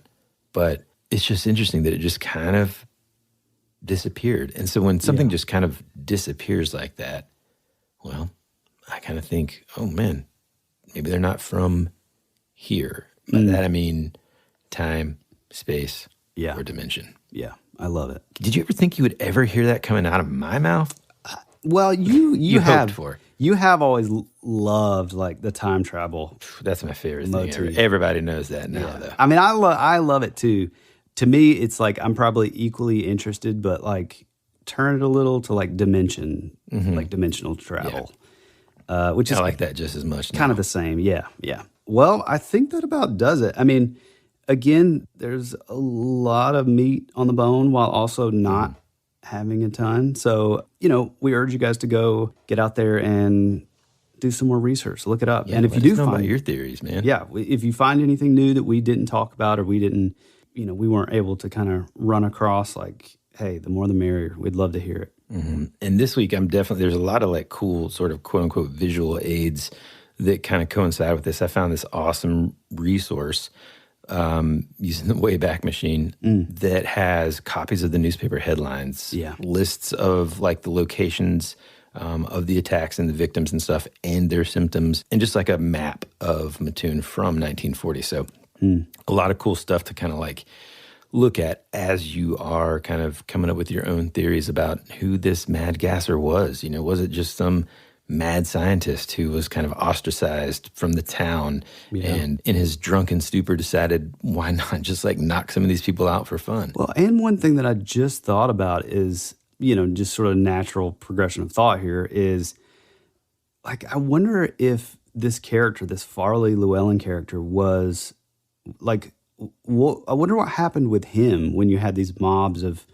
but it's just interesting that it just kind of disappeared. And so when something just kind of disappears like that, well, I kind of think, oh man, maybe they're not from here. By that I mean time, space, or dimension.
Yeah, I love it.
Did you ever think you would ever hear that coming out of my mouth?
Well, you have
hoped for.
You have always loved like the time travel.
That's my favorite thing ever. Everybody knows that now, though.
I mean, I love it too. To me, it's like I'm probably equally interested, but like turn it a little to like dimension, like dimensional travel. Which is
I like that just as much now.
Kind of the same, yeah. Well, I think that about does it. I mean, again, there's a lot of meat on the bone while also not having a ton. So, you know, we urge you guys to go get out there and do some more research, look it up.
Yeah,
and if you do find
your theories, man.
Yeah, if you find anything new that we didn't talk about or we didn't, you know, we weren't able to kind of run across, like, hey, the more the merrier. We'd love to hear it.
And this week, there's a lot of like cool sort of quote unquote visual aids that kind of coincide with this. I found this awesome resource using the Wayback Machine that has copies of the newspaper headlines, lists of like the locations of the attacks and the victims and stuff and their symptoms, and just like a map of Mattoon from 1940. So a lot of cool stuff to kind of like look at as you are kind of coming up with your own theories about who this mad gasser was. You know, was it just some mad scientist who was kind of ostracized from the town and in his drunken stupor decided why not just like knock some of these people out for fun?
Well, and one thing that I just thought about is, you know, just sort of natural progression of thought here is like, I wonder if this character, this Farley Llewellyn character was like, I wonder what happened with him when you had these mobs of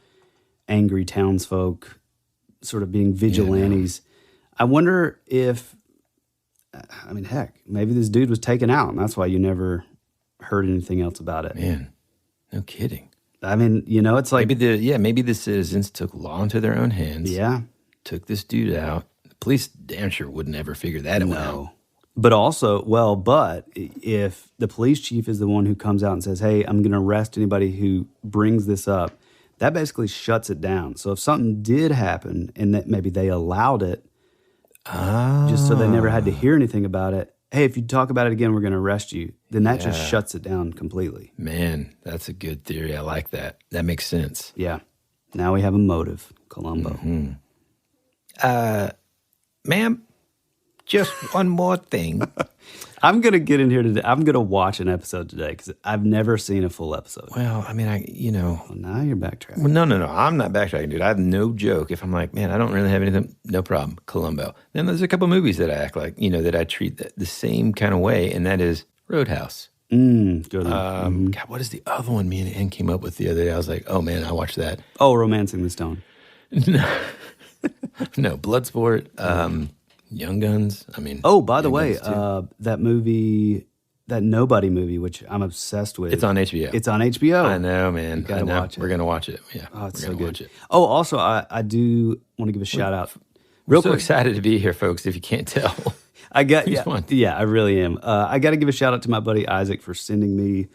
angry townsfolk sort of being vigilantes. I wonder if, I mean, heck, maybe this dude was taken out, and that's why you never heard anything else about it.
Man, no kidding.
I mean, you know, it's like
maybe the citizens took law into their own hands.
Yeah,
took this dude out. The police damn sure would never figure that out.
But also, but if the police chief is the one who comes out and says, hey, I'm going to arrest anybody who brings this up, that basically shuts it down. So if something did happen and that maybe they allowed it, just so they never had to hear anything about it, hey, if you talk about it again, we're going to arrest you, then that just shuts it down completely.
Man, that's a good theory. I like that. That makes sense.
Yeah. Now we have a motive, Columbo.
Ma'am, just one more thing.
I'm going to get in here today. I'm going to watch an episode today because I've never seen a full episode.
Well, I mean,
Well, now you're backtracking.
Well, no. I'm not backtracking, dude. I have no joke. If I'm like, man, I don't really have anything, no problem. Columbo. Then there's a couple movies that I act like, that I treat the same kind of way, and that is Roadhouse.
Good one.
God, what is the other one me and Ann came up with the other day? I was like, oh, man, I watched that.
Oh, Romancing the Stone.
No, Bloodsport, Young Guns. I mean,
oh, by the
Young
way,
Guns,
that movie, that Nobody movie, which I'm obsessed with.
it's on HBO.
It's on HBO.
I know, man.
You gotta watch it.
We're gonna watch it. Yeah,
Oh, it's
we're
so
gonna
good.
watch it.
Oh, also, I do want to give a shout out.
Real quick, excited to be here, folks. If you can't tell,
I got
fun.
yeah, I really am. I got to give a shout out to my buddy Isaac for sending me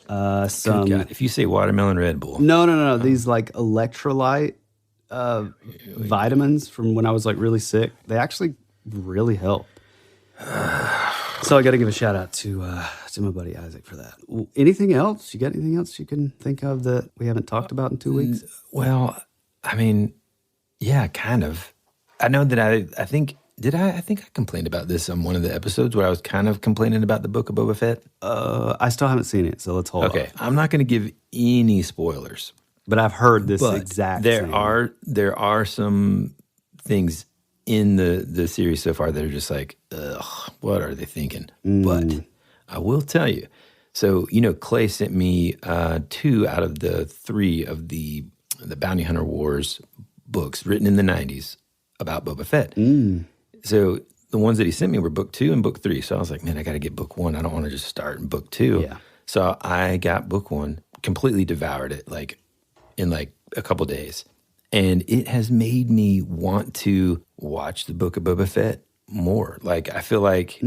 some.
Good God. If you say watermelon Red Bull,
No. These like electrolyte vitamins from when I was like really sick. They actually really help. So I got to give a shout out to my buddy Isaac for that. Anything else? You got anything else you can think of that we haven't talked about in 2 weeks?
Well, I mean, yeah, kind of. I know that I think I complained about this on one of the episodes where I was kind of complaining about the Book of Boba Fett.
I still haven't seen it, so let's hold on.
Okay, I'm not going to give any spoilers,
but I've heard this
but
exact.
There are some things in the series so far that are just like, ugh, what are they thinking? But I will tell you. So Clay sent me 2 out of the 3 of the Bounty Hunter Wars books written in the 90s about Boba Fett. So the ones that he sent me were book 2 and book 3. So I was like, man, I got to get book 1. I don't want to just start in book 2.
Yeah.
So I got book 1, completely devoured it in a couple days. And it has made me want to watch the Book of Boba Fett more. Like, I feel like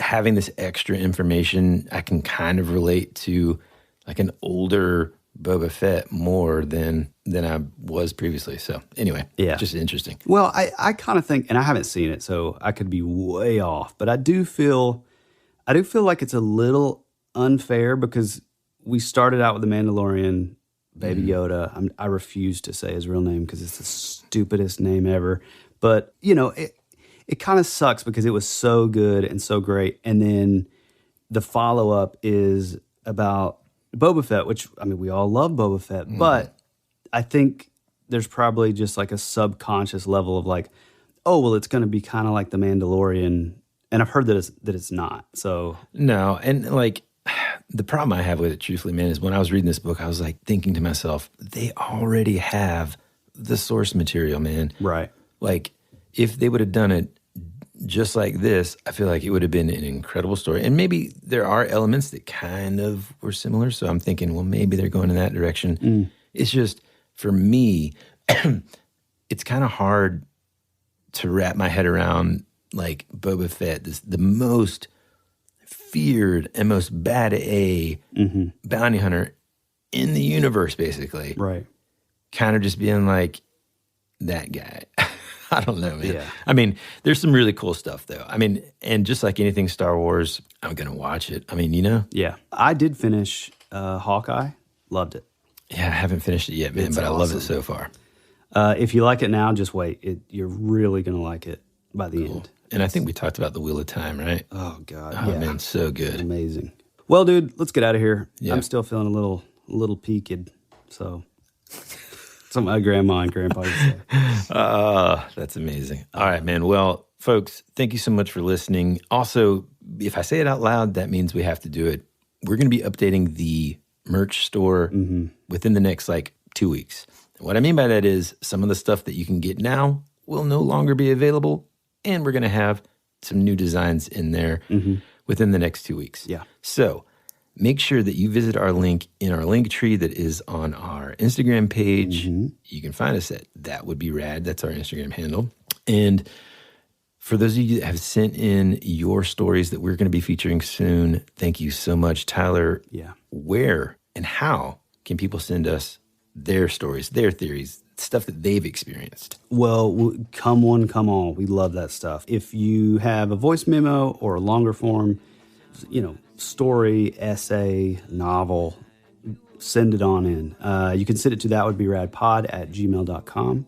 having this extra information, I can kind of relate to like an older Boba Fett more than I was previously. So anyway,
yeah,
just interesting.
Well, I kind of think, and I haven't seen it, so I could be way off, but I do feel like it's a little unfair because we started out with the Mandalorian, Baby Yoda. I refuse to say his real name because it's the stupidest name ever. But it kind of sucks because it was so good and so great, and then the follow up is about Boba Fett, which, I mean, we all love Boba Fett, but I think there's probably just like a subconscious level of like, oh, well, it's going to be kind of like The Mandalorian. And I've heard that it's not. So
no, and like the problem I have with it, truthfully, man, is when I was reading this book, I was like thinking to myself, they already have the source material, man.
Right.
Like if they would have done it just like this, I feel like it would have been an incredible story. And maybe there are elements that kind of were similar. So I'm thinking, well, maybe they're going in that direction. It's just, for me, it's kind of hard to wrap my head around like Boba Fett, the most feared and most bad A bounty hunter in the universe, basically.
Right.
Kind of just being like that guy. I don't know, man.
Yeah.
I mean, there's some really cool stuff, though. I mean, and just like anything Star Wars, I'm going to watch it. I mean,
Yeah. I did finish Hawkeye. Loved it.
Yeah, I haven't finished it yet, man,
It's
but
awesome.
I love it so far.
If you like it now, just wait. You're really going to like it by the end.
And I think we talked about the Wheel of Time, right?
Oh, God.
Oh,
yeah.
man, so good.
Amazing. Well, dude, let's get out of here.
Yeah.
I'm still feeling a little peaked, so something my grandma and grandpa used to say.
That's amazing. All right, man. Well, folks, thank you so much for listening. Also, if I say it out loud, that means we have to do it. We're going to be updating the merch store within the next 2 weeks. And what I mean by that is some of the stuff that you can get now will no longer be available, and we're going to have some new designs in there within the next 2 weeks.
Yeah.
So make sure that you visit our link in our link tree that is on our Instagram page. You can find us at That Would Be Rad. That's our Instagram handle. And for those of you that have sent in your stories that we're going to be featuring soon, thank you so much, Tyler.
Yeah.
Where and how can people send us their stories, their theories, stuff that they've experienced?
Well, come one, come all. We love that stuff. If you have a voice memo or a longer form, story, essay, novel, send it on in. You can send it to thatwouldberadpod@gmail.com.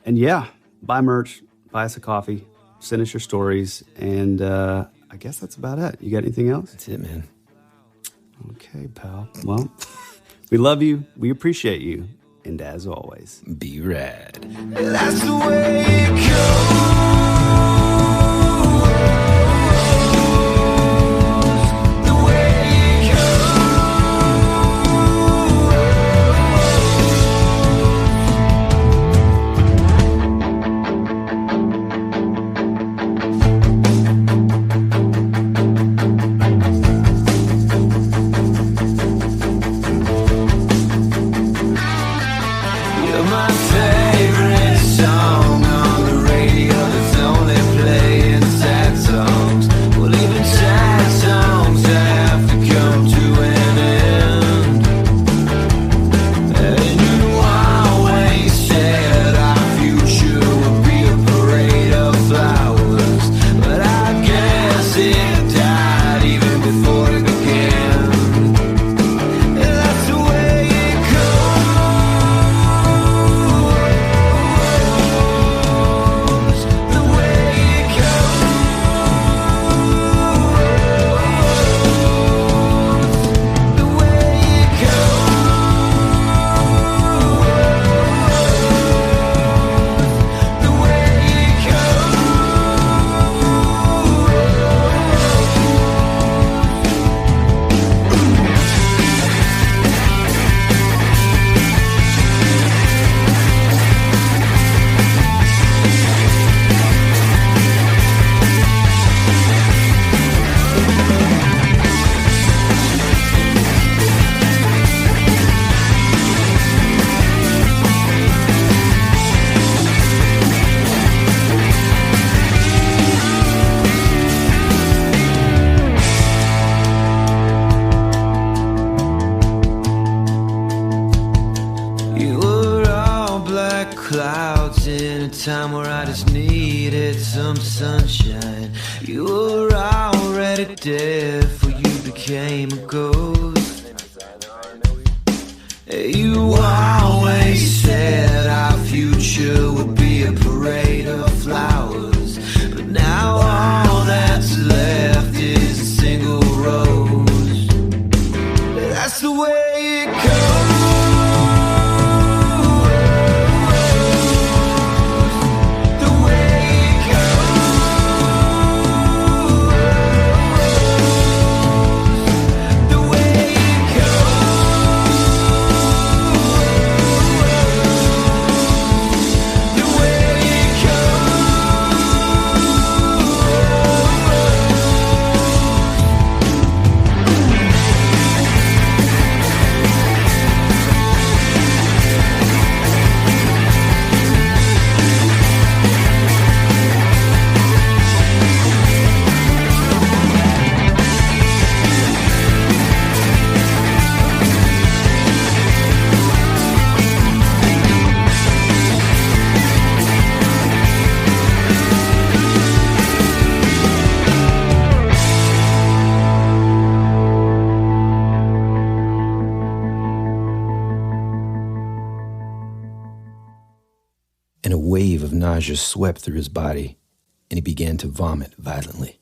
And yeah, buy merch, buy us a coffee, Send us your stories. And I guess that's about it. You got anything else?
That's it, man.
Okay, pal. Well, we love you. We appreciate you. And as always,
be rad.
That's the way it goes.
Clouds in a time where I just needed some sunshine. You were already dead before you became a ghost. You always said our future would be a parade of flowers, but now all that's left is a single rose. That's the way it goes.
And a wave of nausea swept through his body, and he began to vomit violently.